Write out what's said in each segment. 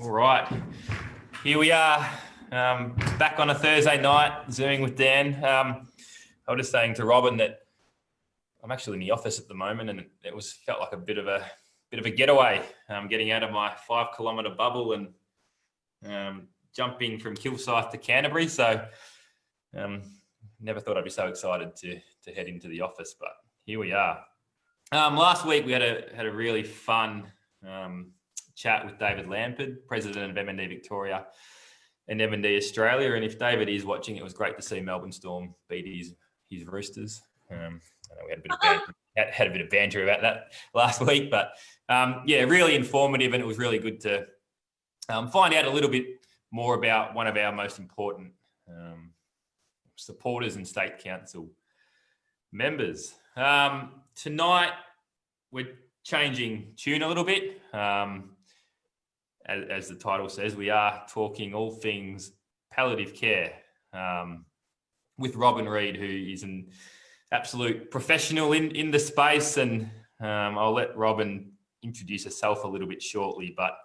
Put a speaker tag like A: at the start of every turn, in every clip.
A: All right, here we are, back on a Thursday night, Zooming with Dan. I was just saying to Robyn that I'm actually in the office at the moment, and it felt like a bit of a getaway, getting out of my 5 kilometre bubble and jumping from Kilsyth to Canterbury. So never thought I'd be so excited to head into the office, but here we are. Last week we had a really fun chat with David Lampard, president of MND Victoria and MND Australia. And if David is watching, it was great to see Melbourne Storm beat his Roosters. I know we had a bit of banter about that last week, but yeah, really informative, and it was really good to find out a little bit more about one of our most important supporters and State Council members. Tonight, we're changing tune a little bit. As the title says, we are talking all things palliative care with Robyn Reid, who is an absolute professional in the space. And I'll let Robyn introduce herself a little bit shortly. But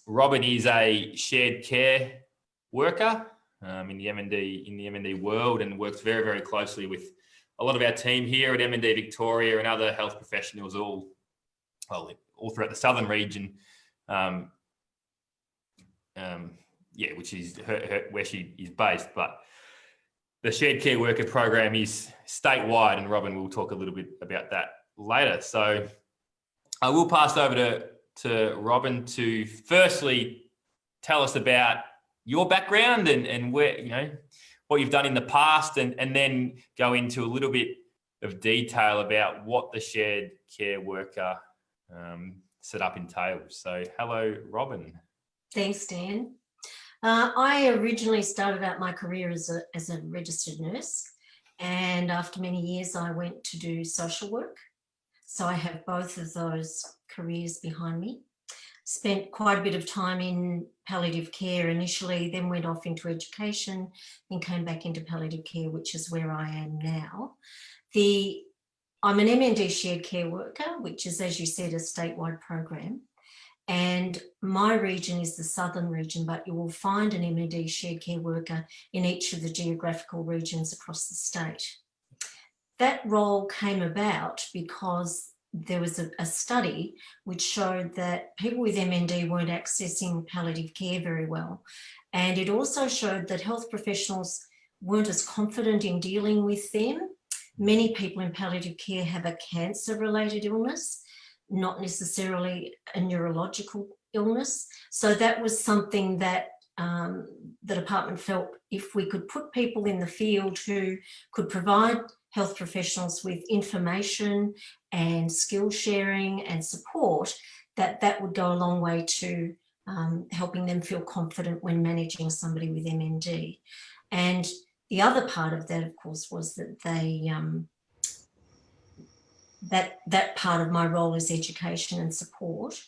A: Robyn is a shared care worker in the MND world, and works very, very closely with a lot of our team here at MND Victoria and other health professionals all throughout the southern region. Which is where she is based, but the shared care worker program is statewide, and Robyn will talk a little bit about that later. So I will pass over to Robyn to firstly tell us about your background and where, what you've done in the past, and then go into a little bit of detail about what the shared care worker setup entails. So hello, Robyn.
B: Thanks, Dan. I originally started out my career as a registered nurse, and after many years I went to do social work. So I have both of those careers behind me. Spent quite a bit of time in palliative care initially, then went off into education, then came back into palliative care, which is where I am now. I'm an MND shared care worker, which is, as you said, a statewide program. And my region is the southern region, but you will find an MND shared care worker in each of the geographical regions across the state. That role came about because there was a study which showed that people with MND weren't accessing palliative care very well. And it also showed that health professionals weren't as confident in dealing with them. Many people in palliative care have a cancer-related illness, not necessarily a neurological illness. So that was something that the department felt if we could put people in the field who could provide health professionals with information and skill sharing and support, that would go a long way to helping them feel confident when managing somebody with MND. And the other part of that, of course, was that they that part of my role is education and support.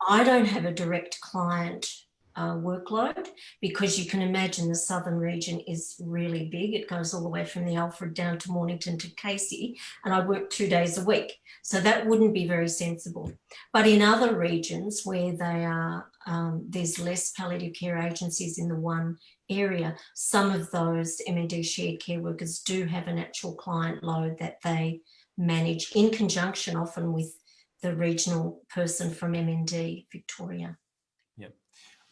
B: I don't have a direct client workload, because you can imagine the southern region is really big. It goes all the way from the Alfred down to Mornington to Casey, and I work 2 days a week. So that wouldn't be very sensible. But in other regions where they are, there's less palliative care agencies in the one area, some of those MND shared care workers do have an actual client load that they manage in conjunction often with the regional person from MND Victoria.
A: Yep.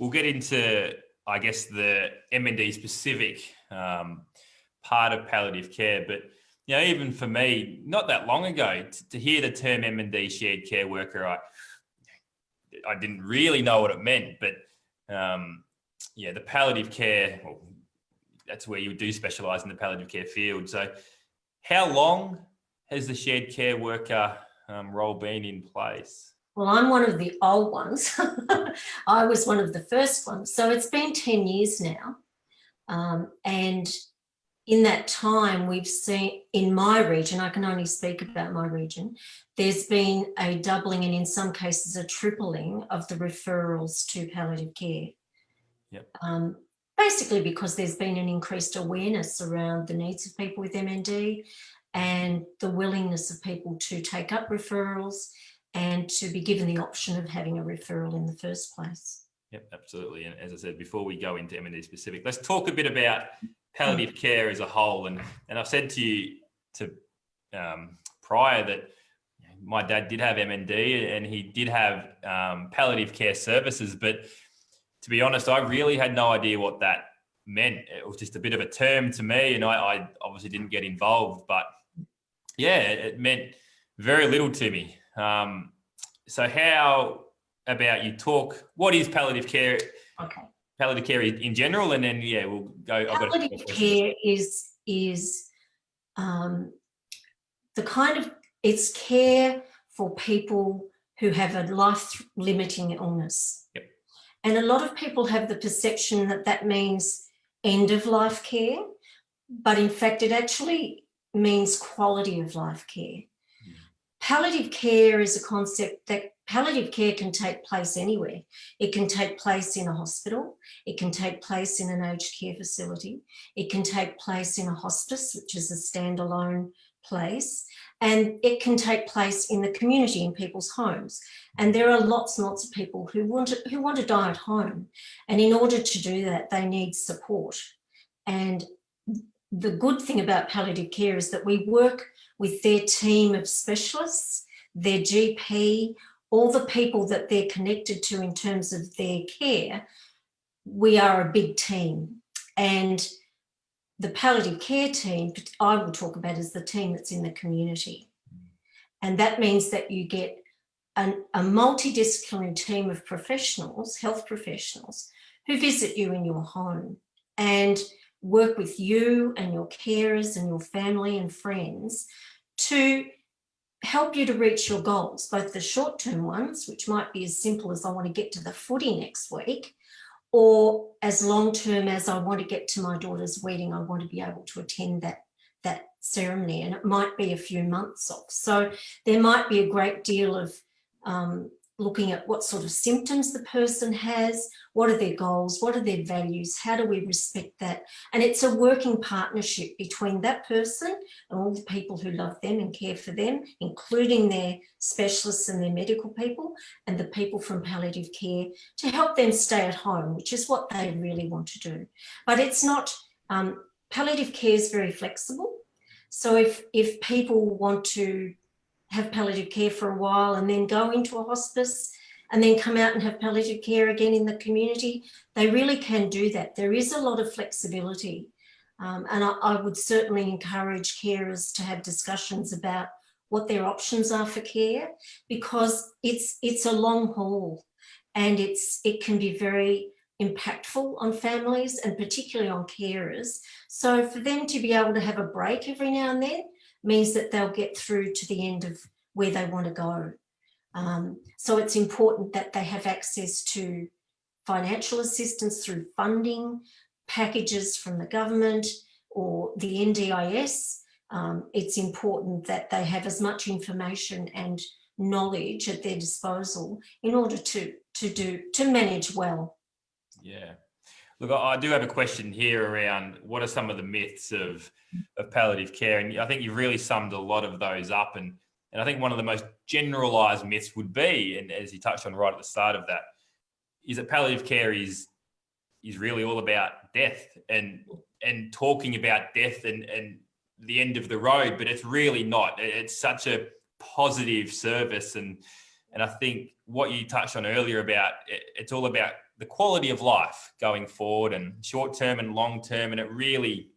A: We'll get into, I guess, the MND specific part of palliative care, but even for me, not that long ago, to hear the term MND shared care worker, I didn't really know what it meant, but the palliative care, well, that's where you do specialise in the palliative care field. So how long has the shared care worker role been in place?
B: Well, I'm one of the old ones. I was one of the first ones. So it's been 10 years now. And in that time, we've seen, in my region, I can only speak about my region, there's been a doubling and in some cases a tripling of the referrals to palliative care.
A: Yep.
B: Basically because there's been an increased awareness around the needs of people with MND and the willingness of people to take up referrals and to be given the option of having a referral in the first place.
A: Yep, absolutely. And as I said, before we go into MND specific, let's talk a bit about palliative care as a whole. And I've said to you prior that my dad did have MND and he did have palliative care services, but to be honest, I really had no idea what that meant. It was just a bit of a term to me, and I obviously didn't get involved, but yeah, it meant very little to me. So how about you talk, what is palliative care?
B: Okay.
A: Palliative care in general, and then, yeah, we'll go.
B: Palliative care is the kind of, it's care for people who have a life-limiting illness.
A: Yep.
B: And a lot of people have the perception that that means end-of-life care, but in fact, it actually means quality of life care. Palliative care is a concept that palliative care can take place anywhere. It can take place in a hospital. It can take place in an aged care facility. It can take place in a hospice, which is a standalone place. And it can take place in the community, in people's homes. And there are lots and lots of people who want to die at home. And in order to do that, they need support. And the good thing about palliative care is that we work with their team of specialists, their GP, all the people that they're connected to in terms of their care. We are a big team. And the palliative care team, I will talk about as the team that's in the community. And that means that you get a multidisciplinary team of professionals, health professionals, who visit you in your home and work with you and your carers and your family and friends to help you to reach your goals, both the short-term ones, which might be as simple as I want to get to the footy next week, or as long-term as I want to get to my daughter's wedding, I want to be able to attend that ceremony, and it might be a few months off. So there might be a great deal of looking at what sort of symptoms the person has, what are their goals, what are their values, how do we respect that? And it's a working partnership between that person and all the people who love them and care for them, including their specialists and their medical people and the people from palliative care, to help them stay at home, which is what they really want to do. But it's not, palliative care is very flexible. So if people want to have palliative care for a while and then go into a hospice and then come out and have palliative care again in the community, they really can do that. There is a lot of flexibility. And I would certainly encourage carers to have discussions about what their options are for care, because it's a long haul and it can be very impactful on families and particularly on carers. So for them to be able to have a break every now and then means that they'll get through to the end of where they want to go. So it's important that they have access to financial assistance through funding, packages from the government or the NDIS. It's important that they have as much information and knowledge at their disposal in order to manage well.
A: Yeah. Look, I do have a question here around what are some of the myths of palliative care, and I think you've really summed a lot of those up. And I think one of the most generalised myths would be, and as you touched on right at the start of that, is that palliative care is really all about death and talking about death and the end of the road, but it's really not. It's such a positive service, and I think what you touched on earlier about it's all about the quality of life going forward, and short term and long term, and it really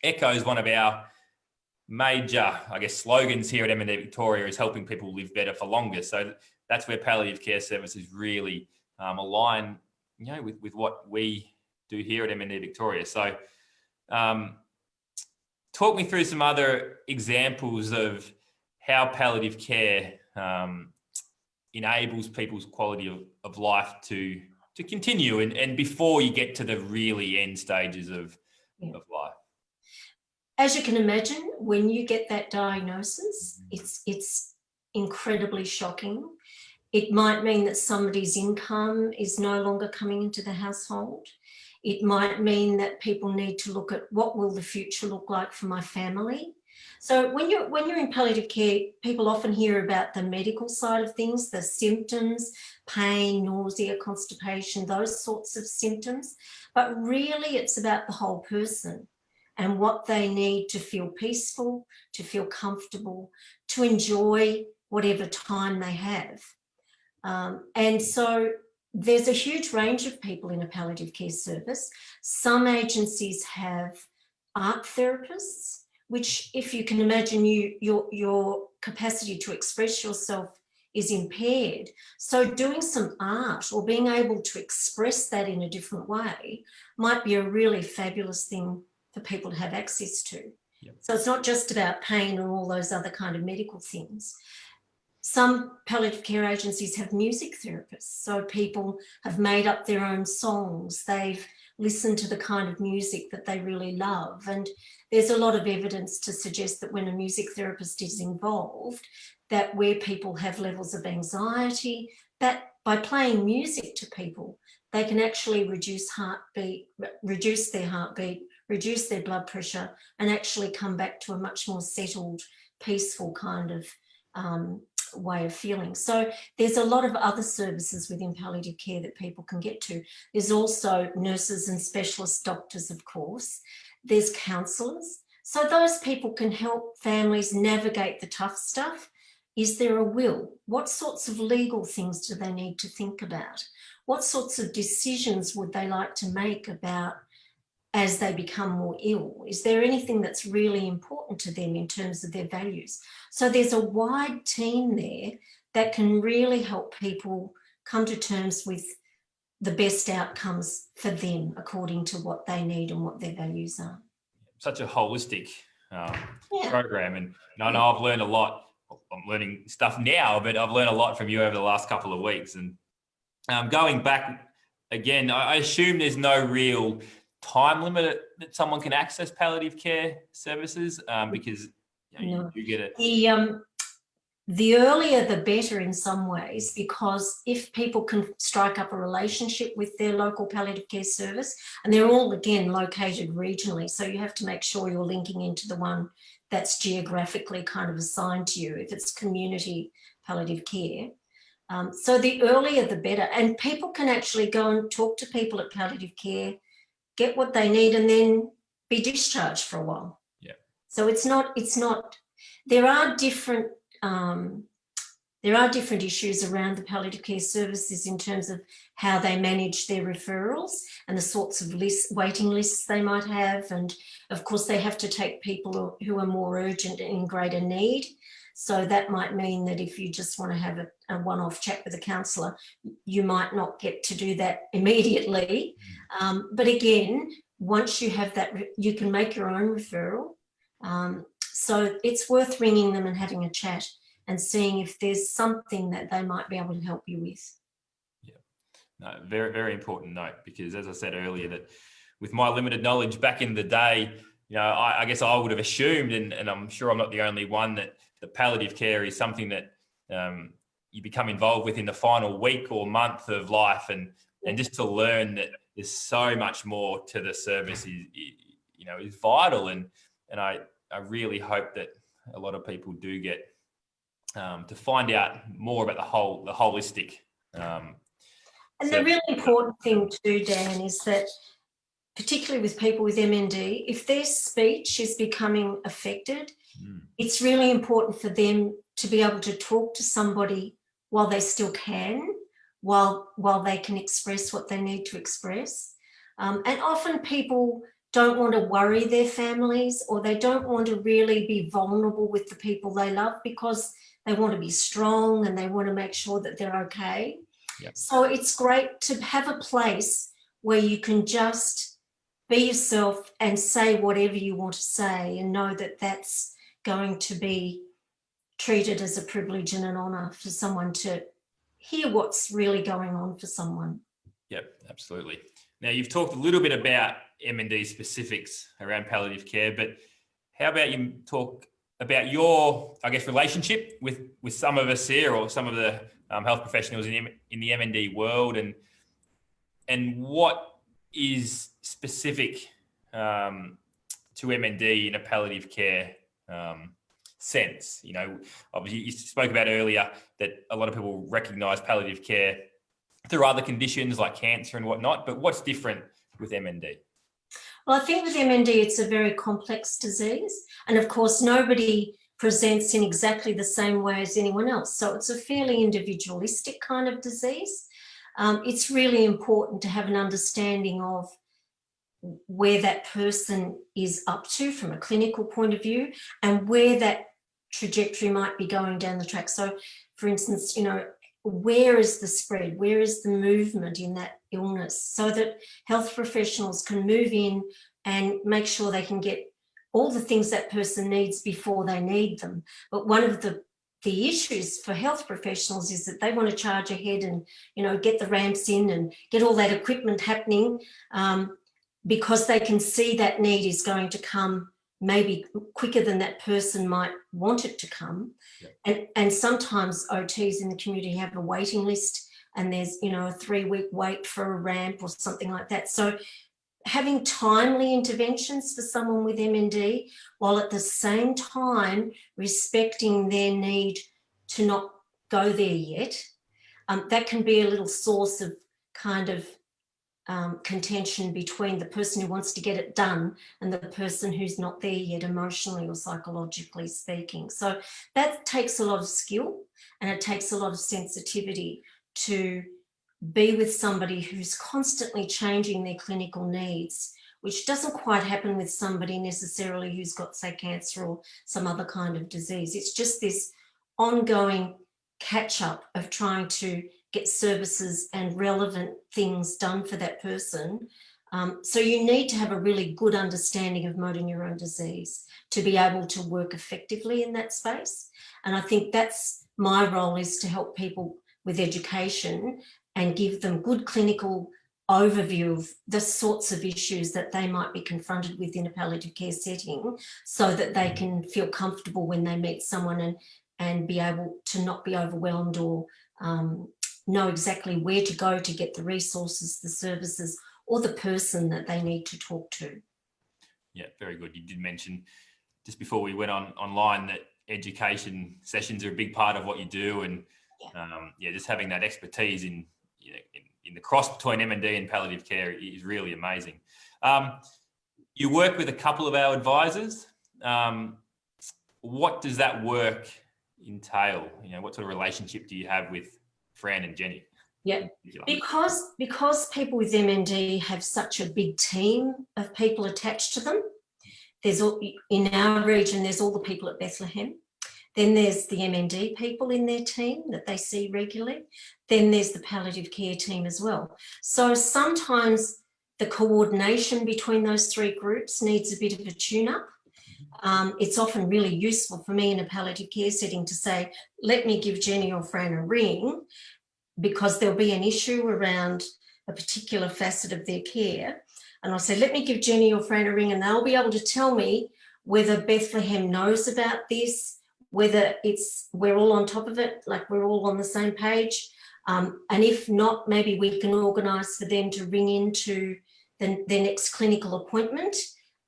A: echoes one of our major, I guess, slogans here at MND Victoria, is helping people live better for longer. So that's where palliative care services really align, with what we do here at MND Victoria. So talk me through some other examples of how palliative care enables people's quality of life to continue and before you get to the really end stages of life.
B: As you can imagine, when you get that diagnosis, it's incredibly shocking. It might mean that somebody's income is no longer coming into the household. It might mean that people need to look at what will the future look like for my family. So when you're in palliative care, people often hear about the medical side of things, the symptoms, pain, nausea, constipation, those sorts of symptoms. But really it's about the whole person and what they need to feel peaceful, to feel comfortable, to enjoy whatever time they have. And so there's a huge range of people in a palliative care service. Some agencies have art therapists, which, if you can imagine, your capacity to express yourself is impaired. So doing some art or being able to express that in a different way might be a really fabulous thing for people to have access to.
A: Yep.
B: So it's not just about pain and all those other kind of medical things. Some palliative care agencies have music therapists. So people have made up their own songs. They've listened to the kind of music that they really love. And there's a lot of evidence to suggest that when a music therapist is involved, that where people have levels of anxiety, that by playing music to people, they can actually reduce their heartbeat, reduce their blood pressure, and actually come back to a much more settled, peaceful kind of way of feeling. So there's a lot of other services within palliative care that people can get to. There's also nurses and specialist doctors, of course. There's counsellors. So those people can help families navigate the tough stuff. Is there a will? What sorts of legal things do they need to think about? What sorts of decisions would they like to make about as they become more ill? Is there anything that's really important to them in terms of their values? So there's a wide team there that can really help people come to terms with the best outcomes for them according to what they need and what their values are.
A: Such a holistic
B: Yeah.
A: program. And I know I've learned a lot. I'm learning stuff now, but I've learned a lot from you over the last couple of weeks. And going back again, I assume there's no real time limit that someone can access palliative care services, because you do get it.
B: The earlier the better in some ways, because if people can strike up a relationship with their local palliative care service, and they're all again located regionally, so you have to make sure you're linking into the one that's geographically kind of assigned to you if it's community palliative care. So the earlier the better, and people can actually go and talk to people at palliative care, get what they need, and then be discharged for a while.
A: Yeah.
B: So it's not, there are different issues around the palliative care services in terms of how they manage their referrals and the sorts of waiting lists they might have. And of course, they have to take people who are more urgent and in greater need. So that might mean that if you just want to have a one-off chat with a counsellor, you might not get to do that immediately. But again, once you have that, you can make your own referral. So it's worth ringing them and having a chat and seeing if there's something that they might be able to help you with.
A: Yeah, no, very, very important note, because as I said earlier, that with my limited knowledge back in the day, I guess I would have assumed, and I'm sure I'm not the only one, that the palliative care is something that you become involved with in the final week or month of life, and just to learn that there's so much more to the service is vital, and I really hope that a lot of people do get to find out more about the holistic.
B: And the really important thing too, Dan, is that particularly with people with MND, if their speech is becoming affected, it's really important for them to be able to talk to somebody while they still can, while they can express what they need to express. And often people don't want to worry their families, or they don't want to really be vulnerable with the people they love, because they want to be strong and they want to make sure that they're okay.
A: Yep.
B: So it's great to have a place where you can just be yourself and say whatever you want to say, and know that that's going to be treated as a privilege and an honour for someone to hear what's really going on for someone.
A: Yep, absolutely. Now, you've talked a little bit about MND specifics around palliative care, but how about you talk about your, I guess, relationship with some of us here, or some of the health professionals in the MND world, and what is specific to MND in a palliative care sense? You know, obviously you spoke about earlier that a lot of people recognise palliative care through other conditions like cancer and whatnot, but what's different with MND?
B: Well, I think with MND, it's a very complex disease. And of course, nobody presents in exactly the same way as anyone else. So it's a fairly individualistic kind of disease. It's really important to have an understanding of where that person is up to from a clinical point of view and where that trajectory might be going down the track. So, for instance, you know, where is the spread? Where is the movement in that illness? So that health professionals can move in and make sure they can get all the things that person needs before they need them. But one of the issues for health professionals is that they want to charge ahead and, you know, get the ramps in and get all that equipment happening because they can see that need is going to come maybe quicker than that person might want it to come. Yeah. And sometimes OTs in the community have a waiting list and there's, you know, a 3-week wait for a ramp or something like that. So having timely interventions for someone with MND, while at the same time respecting their need to not go there yet, that can be a little source of kind of contention between the person who wants to get it done and the person who's not there yet emotionally or psychologically speaking. So that takes a lot of skill and it takes a lot of sensitivity to be with somebody who's constantly changing their clinical needs, which doesn't quite happen with somebody necessarily who's got, say, cancer or some other kind of disease. It's just this ongoing catch up of trying to get services and relevant things done for that person. So you need to have a really good understanding of motor neurone disease to be able to work effectively in that space. And I think that's my role, is to help people with education and give them good clinical overview of the sorts of issues that they might be confronted with in a palliative care setting, so that they can feel comfortable when they meet someone and be able to not be overwhelmed or know exactly where to go to get the resources, the services, or the person that they need to talk to.
A: Yeah, very good. You did mention just before we went online that education sessions are a big part of what you do, and just having that expertise in the cross between MND and palliative care is really amazing. You work with a couple of our advisors. What does that work entail? You know, what sort of relationship do you have with Fran and Jenny?
B: Yeah, because people with MND have such a big team of people attached to them. There's in our region, there's all the people at Bethlehem. Then there's the MND people in their team that they see regularly. Then there's the palliative care team as well. So sometimes the coordination between those three groups needs a bit of a tune-up. It's often really useful for me in a palliative care setting to say, let me give Jenny or Fran a ring, because there'll be an issue around a particular facet of their care. And I'll say, let me give Jenny or Fran a ring, and they'll be able to tell me whether Bethlehem knows about this, whether we're all on top of it, like we're all on the same page. And if not, maybe we can organise for them to ring into their next clinical appointment.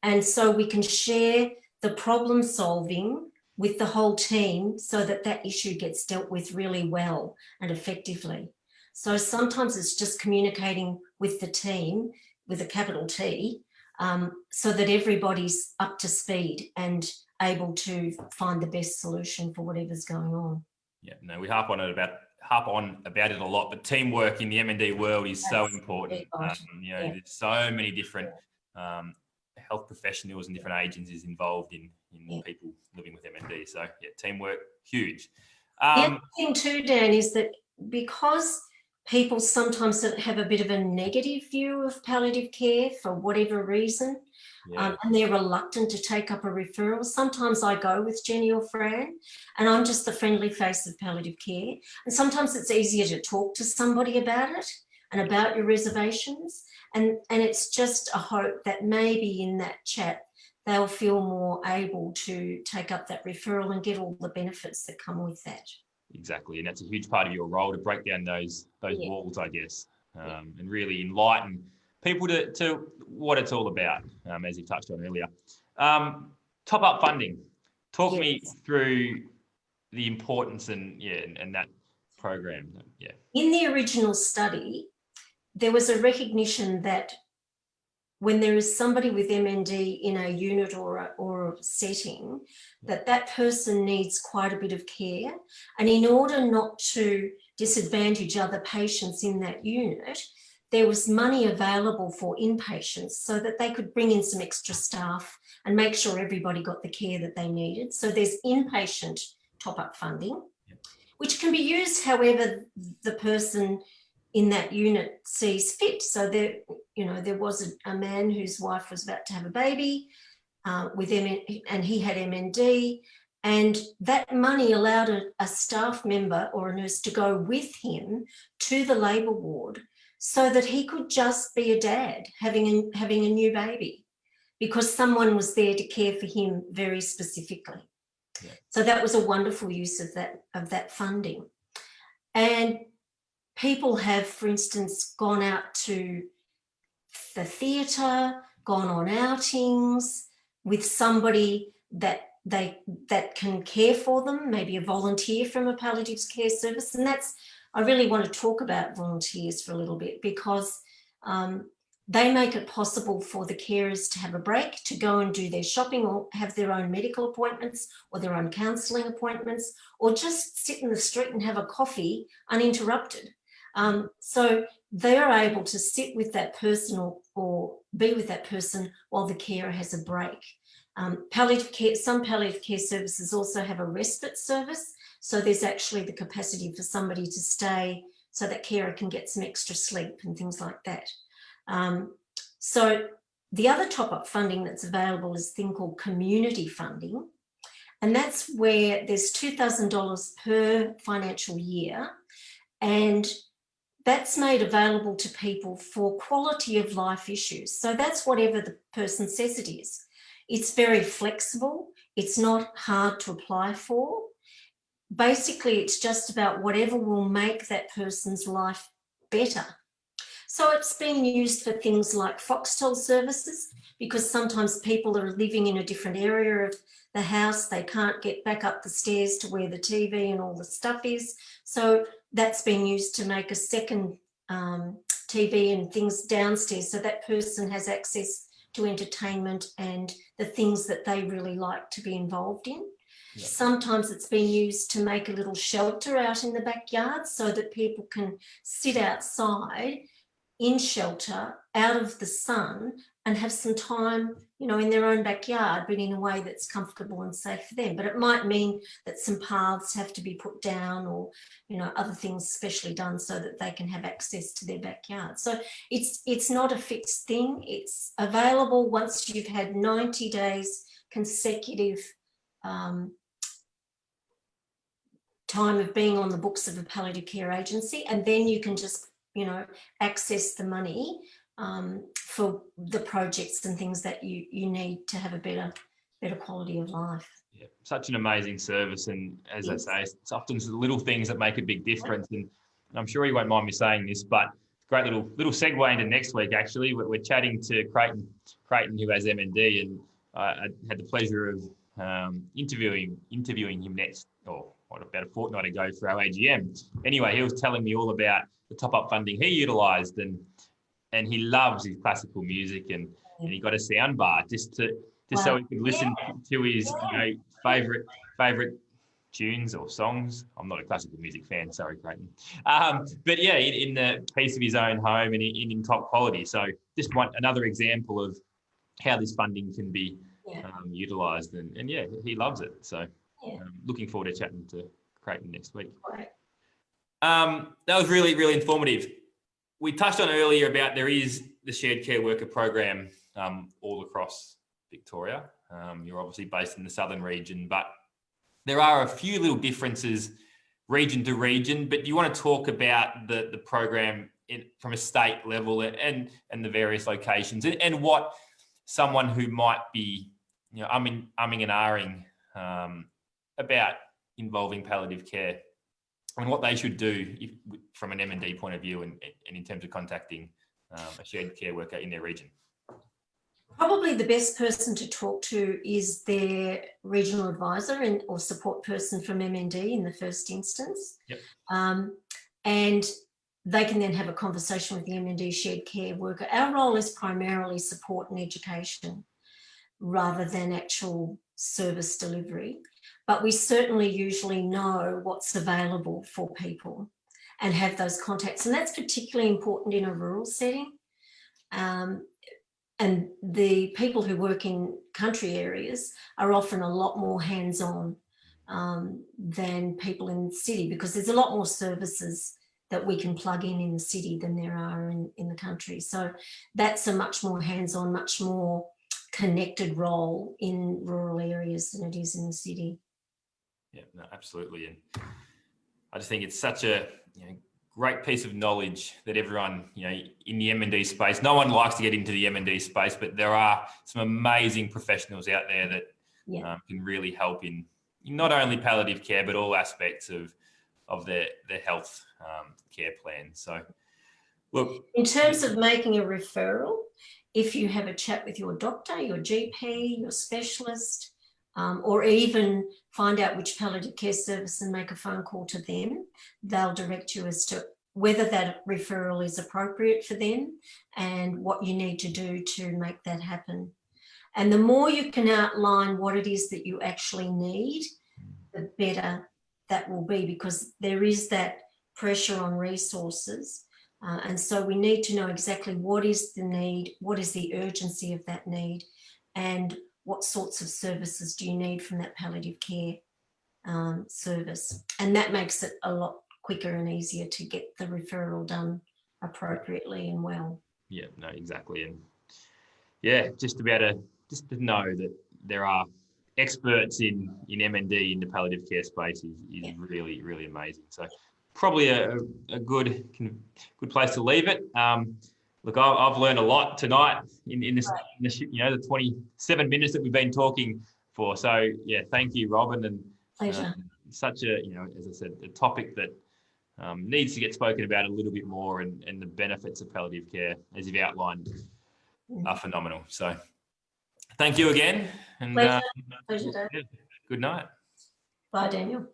B: And so we can share the problem solving with the whole team so that that issue gets dealt with really well and effectively. So sometimes it's just communicating with the team with a capital T, so that everybody's up to speed and able to find the best solution for whatever's going on.
A: Yeah, no, we harp on about it a lot, but teamwork in the MND world is so important. There's so many different health professionals and different agencies involved in people living with MND. So teamwork, huge.
B: The other thing too, Dan, is that because people sometimes have a bit of a negative view of palliative care for whatever reason, and they're reluctant to take up a referral. Sometimes I go with Jenny or Fran and I'm just the friendly face of palliative care. And sometimes it's easier to talk to somebody about it and about your reservations. And it's just a hope that maybe in that chat, they'll feel more able to take up that referral and get all the benefits that come with that.
A: Exactly. And that's a huge part of your role, to break down those walls, I guess, and really enlighten people to what it's all about, as you touched on earlier. Top up funding. Talk me
B: Yes.
A: through the importance and that program. Yeah.
B: In the original study, there was a recognition that when there is somebody with MND in a unit or a setting, that person needs quite a bit of care. And in order not to disadvantage other patients in that unit, there was money available for inpatients so that they could bring in some extra staff and make sure everybody got the care that they needed. So there's inpatient top-up funding, which can be used however the person in that unit sees fit. So there was a man whose wife was about to have a baby with MND, and he had MND, and that money allowed a staff member or a nurse to go with him to the labour ward so that he could just be a dad having a new baby, because someone was there to care for him very specifically. Yeah. So that was a wonderful use of that funding. And people have, for instance, gone out to the theatre, gone on outings with somebody that can care for them, maybe a volunteer from a palliative care service. And I really want to talk about volunteers for a little bit, because they make it possible for the carers to have a break, to go and do their shopping or have their own medical appointments or their own counselling appointments, or just sit in the street and have a coffee uninterrupted. So they're able to sit with that person or be with that person while the carer has a break. Palliative care, some palliative care services also have a respite service. So there's actually the capacity for somebody to stay so that carer can get some extra sleep and things like that. So the other top-up funding that's available is a thing called community funding. And that's where there's $2,000 per financial year. And that's made available to people for quality of life issues. So that's whatever the person says it is. It's very flexible. It's not hard to apply for. Basically, it's just about whatever will make that person's life better. So it's been used for things like Foxtel services, because sometimes people are living in a different area of the house. They can't get back up the stairs to where the TV and all the stuff is. So that's been used to make a second TV and things downstairs, so that person has access to entertainment and the things that they really like to be involved in. Yeah. Sometimes it's been used to make a little shelter out in the backyard so that people can sit outside in shelter, out of the sun, and have some time, in their own backyard, but in a way that's comfortable and safe for them. But it might mean that some paths have to be put down, or, other things specially done so that they can have access to their backyard. So it's not a fixed thing. It's available once you've had 90 days consecutive time of being on the books of a palliative care agency, and then you can just access the money for the projects and things that you need to have a better quality of life.
A: Yeah, such an amazing service, and as I say, it's often the little things that make a big difference. And I'm sure you won't mind me saying this, but great little segue into next week. Actually, we're chatting to Creighton, who has MND, and I had the pleasure of interviewing him next, about a fortnight ago for our AGM. Anyway, he was telling me all about the top-up funding he utilised, and he loves his classical music, and he got a sound bar just so he could listen to his favourite tunes or songs. I'm not a classical music fan, sorry, Creighton. But yeah, in the peace of his own home and in top quality. So just another example of how this funding can be utilised, and yeah, he loves it. So looking forward to chatting to Creighton next week.
B: Right.
A: That was really, really informative. We touched on earlier about there is the shared care worker program all across Victoria. You're obviously based in the southern region, but there are a few little differences region to region. But you want to talk about the program from a state level and the various locations, and what someone who might be umming and ahhing about involving palliative care, and what they should do from an MND point of view, and in terms of contacting a shared care worker in their region.
B: Probably the best person to talk to is their regional advisor or support person from MND in the first instance.
A: Yep.
B: And they can then have a conversation with the MND shared care worker. Our role is primarily support and education rather than actual service delivery. But we certainly usually know what's available for people and have those contacts. And that's particularly important in a rural setting. And the people who work in country areas are often a lot more hands-on than people in the city, because there's a lot more services that we can plug in the city than there are in the country. So that's a much more hands-on, much more connected role in rural areas than it is in the city.
A: Yeah, no, absolutely. And I just think it's such a great piece of knowledge that everyone, in the MND space, no one likes to get into the MND space, but there are some amazing professionals out there that can really help in not only palliative care, but all aspects of their health care plan. So, look.
B: In terms of making a referral, if you have a chat with your doctor, your GP, your specialist, or even find out which palliative care service and make a phone call to them, they'll direct you as to whether that referral is appropriate for them and what you need to do to make that happen. And the more you can outline what it is that you actually need, the better that will be, because there is that pressure on resources. And so we need to know exactly what is the need, what is the urgency of that need, and what sorts of services do you need from that palliative care service. And that makes it a lot quicker and easier to get the referral done appropriately and well.
A: Yeah, no, exactly. And yeah, just to be able to know that there are experts in MND in the palliative care space is really, really amazing. So probably a good place to leave it. Look, I've learned a lot tonight in this, the 27 minutes that we've been talking for. So yeah, thank you, Robyn. And
B: pleasure.
A: Such a, as I said, a topic that needs to get spoken about a little bit more, and the benefits of palliative care, as you've outlined, are phenomenal. So thank you again. And
B: Pleasure, Dave.
A: good night.
B: Bye, Daniel.